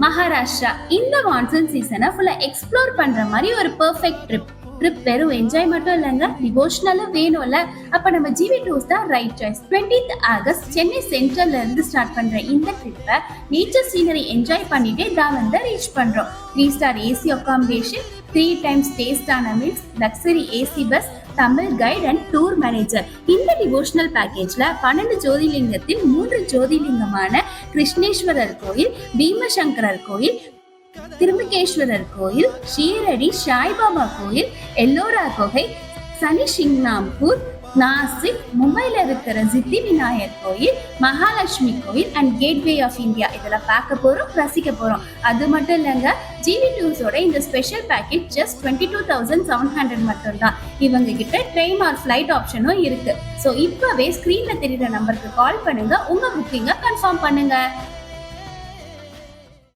மகாராஷ்டிரா இந்த மான்சூன் சீசனை ஃபுல்லா எக்ஸ்ப்ளோர் பண்ற மாதிரி ஒரு பெர்ஃபெக்ட் ட்ரிப் வெறும் என்ஜாய் மட்டும் இல்லைங்க, டிவோஷனலும் வேணும்ல. அப்ப நம்ம ஜிவி டூர்ஸ் தான் right choice. 20th August Chennai சென்ட்ரல்ல இருந்து ஸ்டார்ட் பண்ற இந்த ட்ரிப்பை நேச்சர் சீனரி என்ஜாய் பண்ணிட்டே தான் வந்து ரீச் பண்றோம். 3-star ஏசி அகாமடேஷன், 3 times டேஸ்டான meals, luxury AC bus, Tamil guide and tour manager. இந்த டிவோஷனல் பேக்கேஜ்ல 12 ஜோதிலிங்கத்தில் 3 ஜோதிலிங்கமான கிருஷ்ணேஸ்வரர் கோயில், பீமசங்கரர் கோயில், திருமகேஸ்வரர் கோயில், ஷீரடி சாய்பாபா கோயில், எல்லோரா குகை, சனி சிங்னாம்பூர், நாசிக், மும்பைல இருக்கிற சித்தி விநாயகர் கோயில், மகாலட்சுமி கோயில் அண்ட் கேட்வே ஆஃப் இந்தியா இதெல்லாம் பார்க்க போறோம், ரசிக்க போறோம். அது மட்டும் இல்லைங்க, ஜிவி டூர்ஸோட இந்த ஸ்பெஷல் பேக்கேஜ் ஜஸ்ட் 22,700 மட்டும் தான். இவங்க கிட்ட ட்ரெயின் ஆர் ஃபிளைட் ஆப்ஷனும் இருக்கு. ஸோ இப்பவே ஸ்கிரீன்ல தெரியுற நம்பருக்கு கால் பண்ணுங்க, உங்க புக்கிங்கை கன்ஃபார்ம் பண்ணுங்க.